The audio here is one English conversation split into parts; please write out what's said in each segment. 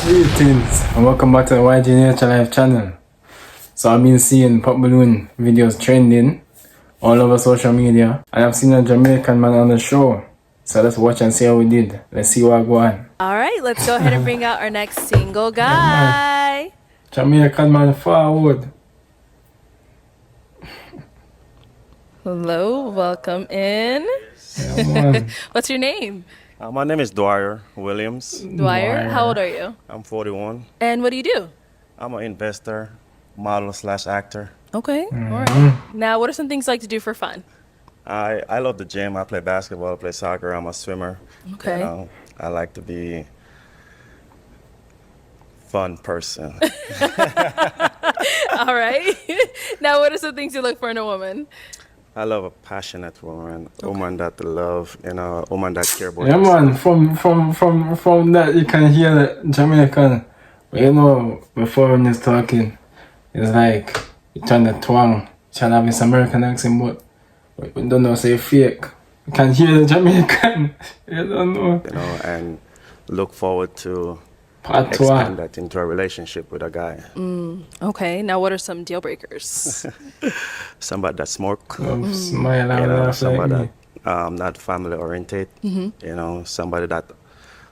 Greetings and welcome back to the Yjaye Nature Life channel. So I've been seeing Poptheballoon videos trending all over social media, and I've seen a Jamaican man on the show. So let's watch and see how we did. Let's see what go on. Alright, let's go ahead and bring out our next single guy. Jamaican man forward. Hello, welcome in. Yeah, man. What's your name? My name is Dwyer Williams. Dwyer. How old are you? I'm 41. And what do you do? I'm an investor, model slash actor. Okay, alright. Now, what are some things you like to do for fun? I love the gym. I play basketball, I play soccer. I'm a swimmer. Okay. You know, I like to be a fun person. Alright. Now, what are some things you look for in a woman? I love a passionate woman, a woman that love, a woman that care about Yeah, herself. man. From that you can hear the Jamaican. But you know, before when he's talking, it's like you trying to twang, trying to have this American accent, but we don't know say fake. You can hear the Jamaican. You don't know. And look forward to Patois. expand that into a relationship with a guy. Okay, now what are some deal breakers? Somebody that smoke. Smile and laugh like Somebody me. that not family oriented. Somebody that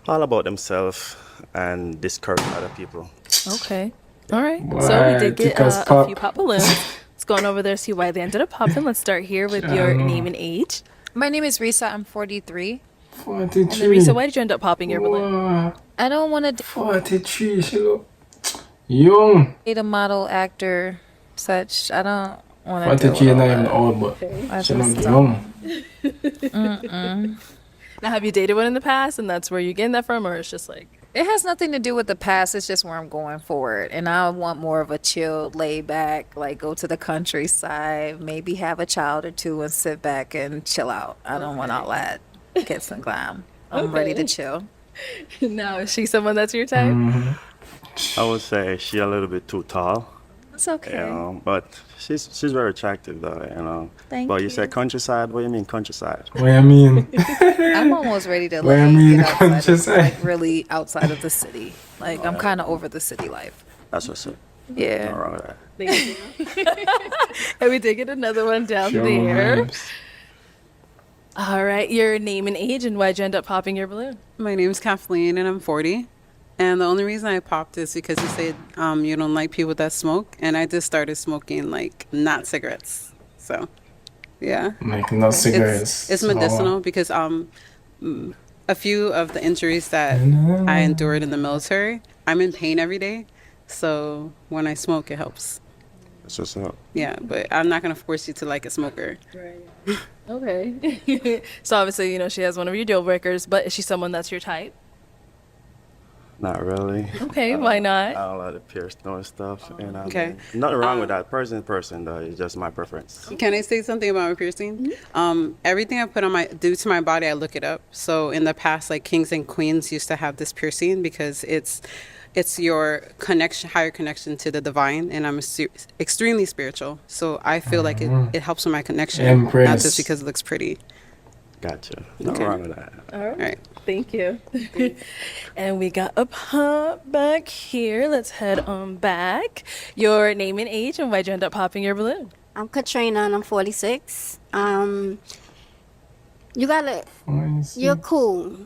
all about themselves and discourage other people. Okay. Alright. Boy, So we did get because a few pop balloons. Let's go on over there, see why they ended up popping. Let's start here with your Yeah. name and age. My name is Risa. I'm 43. 43. And then Risa, why did you end up popping your balloon? Wow, I don't want to 43. She look young. date a model, actor, such. I don't want to do 43 is all not even that. old, but I she look just young. Now, have you dated one in the past, and that's where you're getting that from, or it's just like, It has nothing to do with the past. It's just where I'm going forward. And I want more of a chilled, laid back, like go to the countryside, maybe have a child or two and sit back and chill out. I don't want all that kids and glam. I'm ready to chill. now is she someone that's your type? I would say she a little bit too tall, It's okay. but she's very attractive though. Thank but you you. say countryside. What do you mean countryside? What I mean? I'm almost ready to What I like mean, get outside, of, countryside. like really outside of the city. Like I'm kind of over the city life. That's what's up. Yeah. Nothing wrong with that. Thank you. And we did get another one down Show there. vibes. All right, your name and age, and why'd you end up popping your balloon? My name's Kathleen and I'm 40. And the only reason I popped is because you said you don't like people that smoke. And I just started smoking like not cigarettes. So, yeah. Like no cigarettes. It's medicinal because a few of the injuries that I endured in the military, I'm in pain every day. So when I smoke, it helps. That's what's up. Yeah, but I'm not going to force you to like a smoker. Right. Okay. So obviously, she has one of your deal breakers, but is she someone that's your type? Not really. Okay, why not? I don't like the pierced nose stuff. Okay. Nothing wrong with that. Person though. It's just my preference. Can I say something about my piercing? Everything I put on do to my body, I look it up. So in the past, like kings and queens used to have this piercing because it's your higher connection to the divine, and I'm extremely spiritual. So I feel like it helps with my connection, Empress. not just because it looks pretty. Gotcha. Nothing Okay. wrong with that. All Right. Thank you. And we got a pop back here. Let's head on back. Your name and age, and why'd you end up popping your balloon? I'm Katrina and I'm 46. You're cool.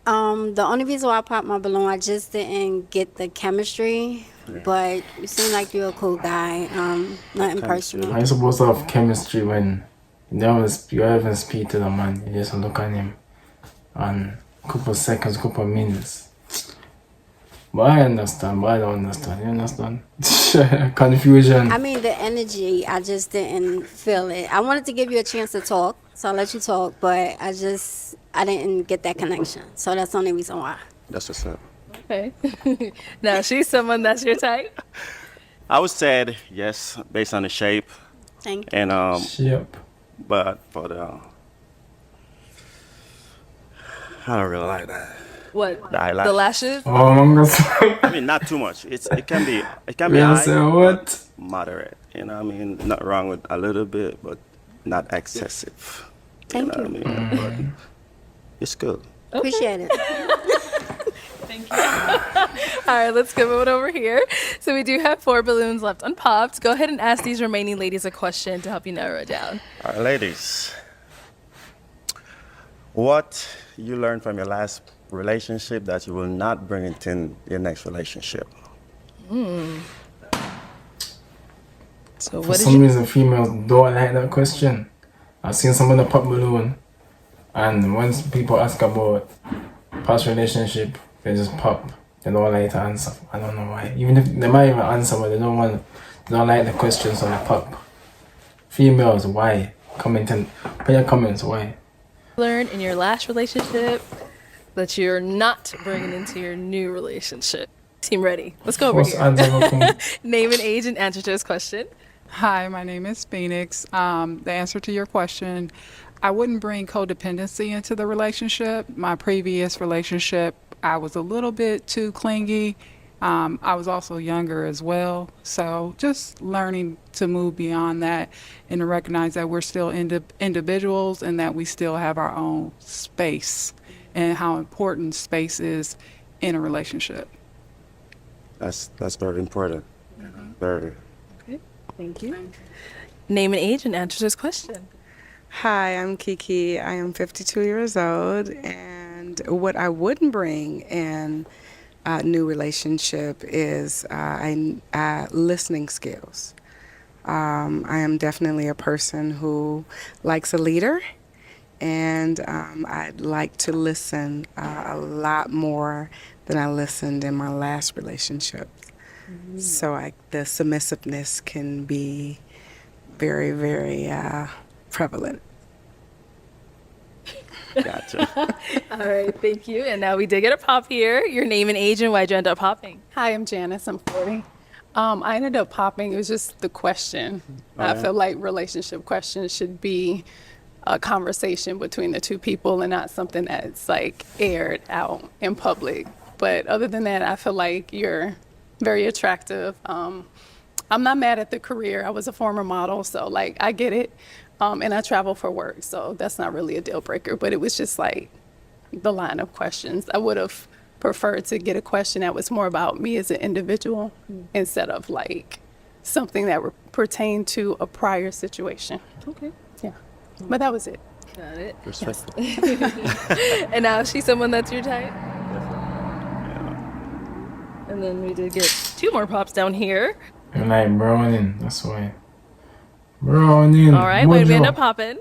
The only reason why I popped my balloon, I just didn't get the chemistry, but you seem like you're a cool guy. Nothing personal. How you supposed to have chemistry when you haven't speak to the man? You just look at him and couple seconds, couple minutes. But I understand, but I don't understand. You understand? Confusion. I mean, the energy, I just didn't feel it. I wanted to give you a chance to talk, so I'll let you talk, but I didn't get that connection. So that's the only reason why. That's what's up. Okay. Now, she's someone that's your type? I would say yes, based on the shape, Thank you. and Yep. but for the I don't really like that. What? The eyelash. The lashes? Oh my God. I mean, not too much. It can be We are high, saying what? moderate. Not wrong with a little bit, but not excessive. Thank What I mean? But it's good. Appreciate it. Thank you. All right, let's go over here. So we do have 4 balloons left unpopped. Go ahead and ask these remaining ladies a question to help you narrow it down. All right, ladies. What you learned from your last relationship that you will not bring into your next relationship? So For what did some you... reason, females don't like that question. I've seen some of the pop balloon, and once people ask about past relationship, they just pop. They don't like to answer. I don't know why. Even if they might even answer, but they don't like the questions on the pop. Females, why? Put your comments, why? learned in your last relationship that you're not bringing into your new relationship? Team ready. Let's go over First here. answer will come. Name and age and answer to this question. Hi, my name is Phoenix. The answer to your question, I wouldn't bring codependency into the relationship. My previous relationship, I was a little bit too clingy. I was also younger as well. So just learning to move beyond that and to recognize that we're still individuals and that we still have our own space and how important space is in a relationship. That's very important. Very. Okay, thank you. Name and age and answer to this question. Hi, I'm Kiki. I am 52 years old, and what I wouldn't bring in a new relationship is listening skills. I am definitely a person who likes a leader, and I'd like to listen a lot more than I listened in my last relationship. So the submissiveness can be very, very prevalent. Gotcha. All right, thank you. And now we did get a pop here. Your name and age and why'd you end up popping? Hi, I'm Janice. I'm 40. I ended up popping. It was just the question. I feel like relationship questions should be a conversation between the two people and not something that's like aired out in public. But other than that, I feel like you're very attractive. I'm not mad at the career. I was a former model, so like I get it. And I travel for work, so that's not really a deal breaker. But it was just like the line of questions. I would have preferred to get a question that was more about me as an individual instead of like something that pertained to a prior situation. Okay. Yeah, but that was it. Got it. Respectful. And now is she someone that's your type? And then we did get 2 more pops down here. You like browning, that's why. Browning. All right, wait, we Mojo. end up popping.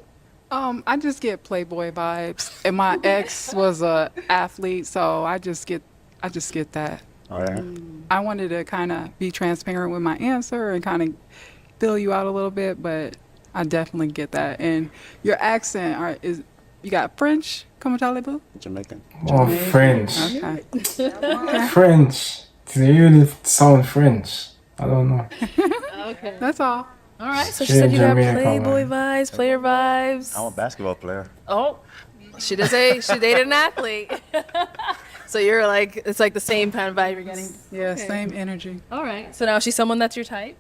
I just get Playboy vibes, and my ex was a athlete, so I just get that. Oh, yeah? I wanted to kind of be transparent with my answer and kind of fill you out a little bit, but I definitely get that. And your accent, you got French? Comment allez-vous? Jamaican. Oh, French. Okay. French. They really sound French. I don't know. Okay. That's all. All right, so she Straight said you got Jamaican, Playboy man. vibes, player vibes. I'm a basketball player. Oh, she did say she dated an athlete. So you're like, it's like the same kind of vibe you're getting. Yeah, Okay. same energy. All right, so now she's someone that's your type?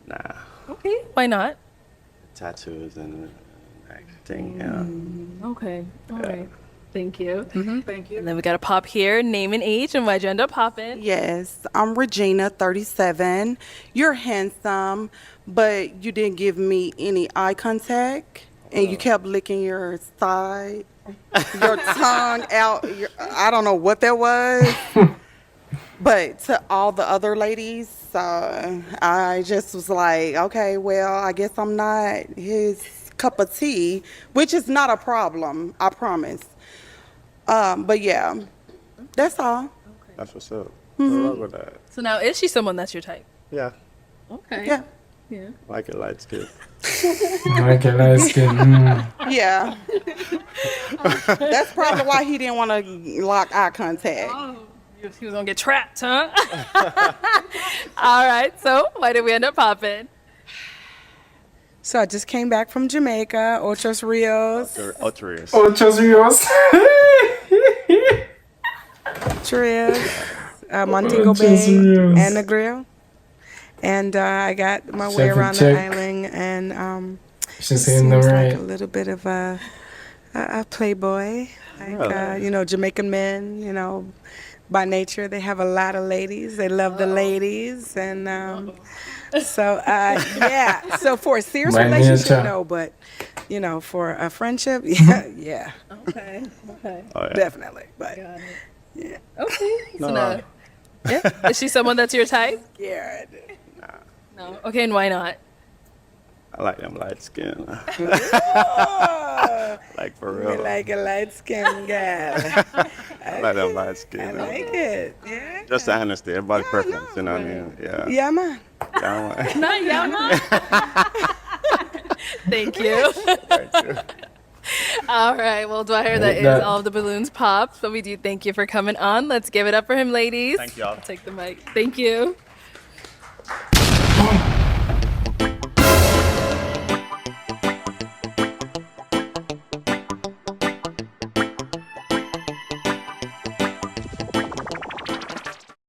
Nah. Okay. Why not? Tattoos and acting, you know. Okay. All right. Thank you. Thank you. And then we got a pop here, name and age, and why'd you end up popping? Yes, I'm Regina, 37. You're handsome, but you didn't give me any eye contact, and you kept licking your side, your tongue out. I don't know what that was. But to all the other ladies, I just was like, okay, well, I guess I'm not his cup of tea, which is not a problem, I promise. But yeah, that's all. That's what's up. I love with that. So now is she someone that's your type? Yeah. Okay. Yeah, Yeah. Like it light skin. Like a light skin. yeah. That's probably why he didn't want to lock eye contact. He was gonna get trapped, huh? All right. So why did we end up popping? So I just came back from Jamaica, Ochos Rios. Ulteriors. Oh, just yours. Trios, Montego Oh, Bay, Jesus. and the Grill. And I got my way Chef around the check. island, and She's saying the seems right. like a little bit of a playboy, like Really? Jamaican men, by nature. They have a lot of ladies. They love the ladies, and so yeah. So for a serious By relationship, nature. no, but you know, for a friendship, yeah, Okay. Okay. Oh, yeah. definitely. But Got it. yeah, Okay. So No. now, yeah. Is she someone that's your type? scared. No. Okay, and why not? I like them light skin. Oh, Like for we real. like a light skinned gal. I like them light I skin. like it. Yeah. Just to understand everybody preference, no, you know what I mean? Yeah. Yeah, man. Yeah. Not Yama. Thank you. All right. Well, Dwyer, that is all of the balloons popped. So we do thank you for coming on. Let's give it up for him, ladies. Thank y'all. I'll take the mic. Thank you.